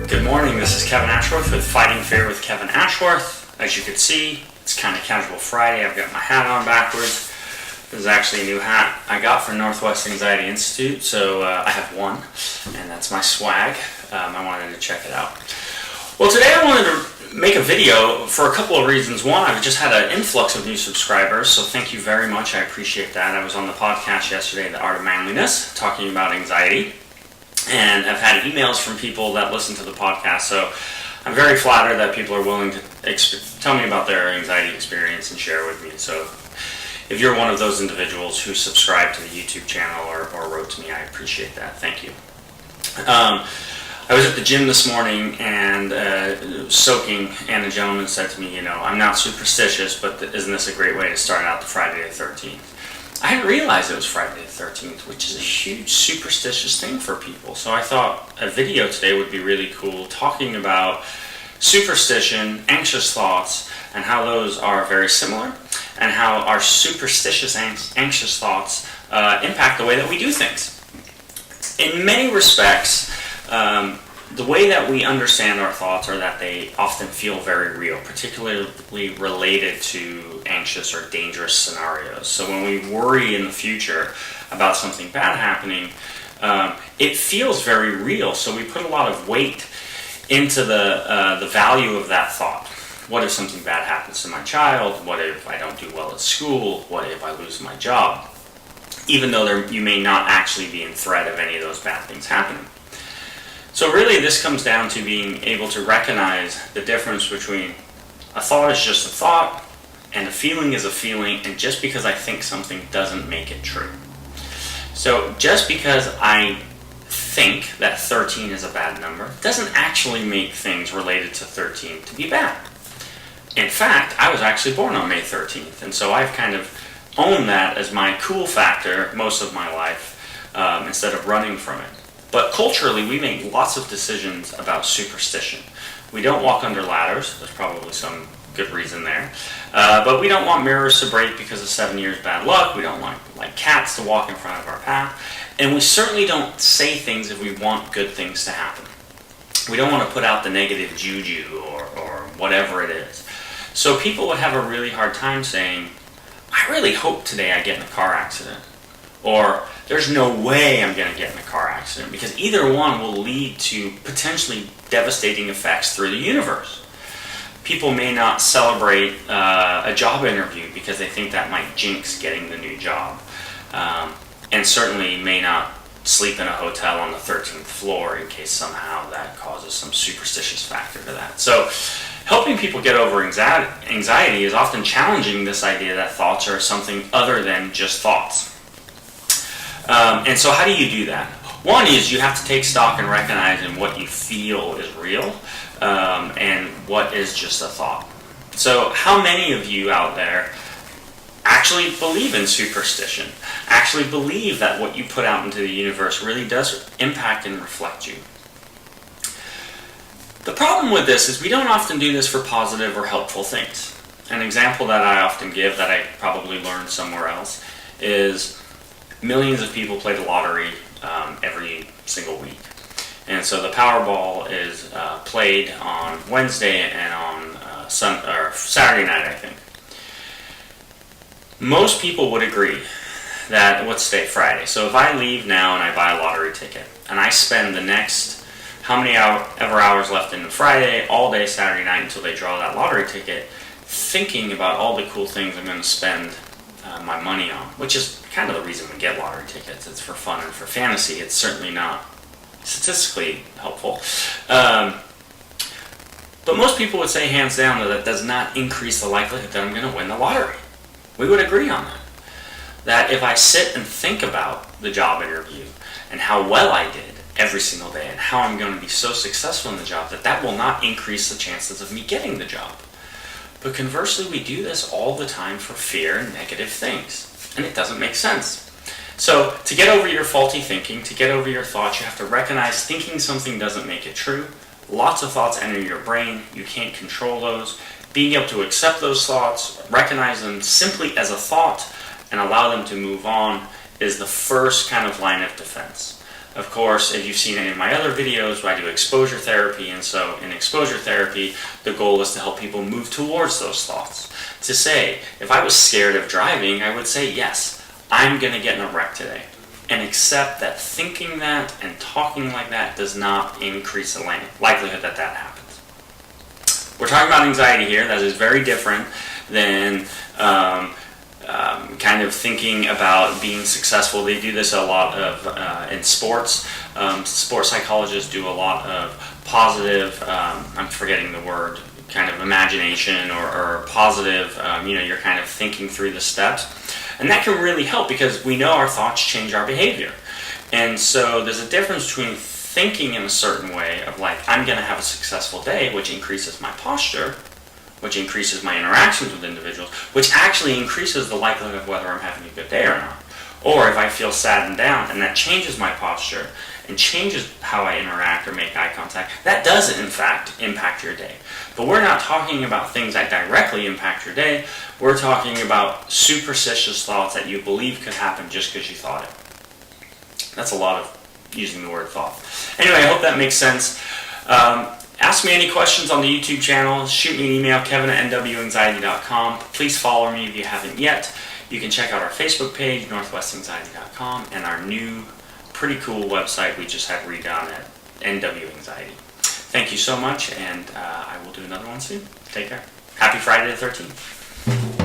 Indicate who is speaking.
Speaker 1: Good morning, this is Kevin Ashworth with Fighting Fear with Kevin Ashworth. As you can see, it's kind of casual Friday. I've got my hat on backwards. This is actually a new hat I got from Northwest Anxiety Institute, so I have one, and that's my swag. I wanted to check it out. Well, today I wanted to make a video for a couple of reasons. One, I've just had an influx of new subscribers, so thank you very much. I appreciate that. I was on the podcast yesterday, The Art of Manliness, talking about anxiety, and I've had emails from people that listen to the podcast, so I'm very flattered that people are willing to tell me about their anxiety experience and share with me. So if you're one of those individuals who subscribe to the YouTube channel or wrote to me, I appreciate that. Thank you. I was at the gym this morning and soaking, and a gentleman said to me, I'm not superstitious, but isn't this a great way to start out the Friday the 13th? I hadn't realized it was Friday the 13th, which is a huge superstitious thing for people. So I thought a video today would be really cool, talking about superstition, anxious thoughts, and how those are very similar, and how our superstitious, anxious thoughts impact the way that we do things. In many respects, the way that we understand our thoughts are that they often feel very real, particularly related to anxious or dangerous scenarios. So when we worry in the future about something bad happening, it feels very real. So we put a lot of weight into the value of that thought. What if something bad happens to my child? What if I don't do well at school? What if I lose my job? Even though you may not actually be in threat of any of those bad things happening. So really this comes down to being able to recognize the difference between a thought is just a thought and a feeling is a feeling, and just because I think something doesn't make it true. So just because I think that 13 is a bad number doesn't actually make things related to 13 to be bad. In fact, I was actually born on May 13th, and so I've kind of owned that as my cool factor most of my life, instead of running from it. But culturally, we make lots of decisions about superstition. We don't walk under ladders. There's probably some good reason there. But we don't want mirrors to break because of 7 years bad luck. We don't like cats to walk in front of our path. And we certainly don't say things if we want good things to happen. We don't want to put out the negative juju or whatever it is. So people would have a really hard time saying, I really hope today I get in a car accident. Or, there's no way I'm going to get in a car accident, because either one will lead to potentially devastating effects through the universe. People may not celebrate a job interview because they think that might jinx getting the new job. And certainly may not sleep in a hotel on the 13th floor in case somehow that causes some superstitious factor to that. So, helping people get over anxiety is often challenging this idea that thoughts are something other than just thoughts. And so how do you do that? One is you have to take stock and recognize in what you feel is real, and what is just a thought. So how many of you out there actually believe in superstition, actually believe that what you put out into the universe really does impact and reflect you? The problem with this is we don't often do this for positive or helpful things. An example that I often give that I probably learned somewhere else is millions of people play the lottery every single week. And so the Powerball is played on Wednesday and on Saturday night, I think. Most people would agree that, what's today, Friday. So if I leave now and I buy a lottery ticket and I spend the next how many ever hours left in the Friday, all day Saturday night until they draw that lottery ticket, thinking about all the cool things I'm going to spend my money on, which is kind of the reason we get lottery tickets. It's for fun and for fantasy. It's certainly not statistically helpful. But most people would say hands down that does not increase the likelihood that I'm going to win the lottery. We would agree on that. That if I sit and think about the job interview and how well I did every single day and how I'm going to be so successful in the job, that will not increase the chances of me getting the job. But conversely, we do this all the time for fear and negative things. And it doesn't make sense. So, to get over your faulty thinking, to get over your thoughts, you have to recognize thinking something doesn't make it true. Lots of thoughts enter your brain. You can't control those. Being able to accept those thoughts, recognize them simply as a thought, and allow them to move on is the first kind of line of defense. Of course, if you've seen it in my other videos, I do exposure therapy, and so in exposure therapy, the goal is to help people move towards those thoughts. To say, if I was scared of driving, I would say, yes, I'm going to get in a wreck today. And accept that thinking that and talking like that does not increase the likelihood that that happens. We're talking about anxiety here. That is very different than kind of thinking about being successful. They do this a lot of in sports. Sports psychologists do a lot of positive, I'm forgetting the word, kind of imagination or positive, you're kind of thinking through the steps. And that can really help because we know our thoughts change our behavior. And so there's a difference between thinking in a certain way of like, I'm going to have a successful day, which increases my posture, which increases my interactions with individuals, which actually increases the likelihood of whether I'm having a good day or not. Or if I feel sad and down, and that changes my posture and changes how I interact or make eye contact, that does in fact impact your day. But we're not talking about things that directly impact your day. We're talking about superstitious thoughts that you believe could happen just because you thought it. That's a lot of using the word thought. Anyway, I hope that makes sense. Ask me any questions on the YouTube channel. Shoot me an email, kevin@nwanxiety.com. Please follow me if you haven't yet. You can check out our Facebook page, northwestanxiety.com, and our new, pretty cool website we just had redone at NW Anxiety. Thank you so much, and I will do another one soon. Take care. Happy Friday the 13th.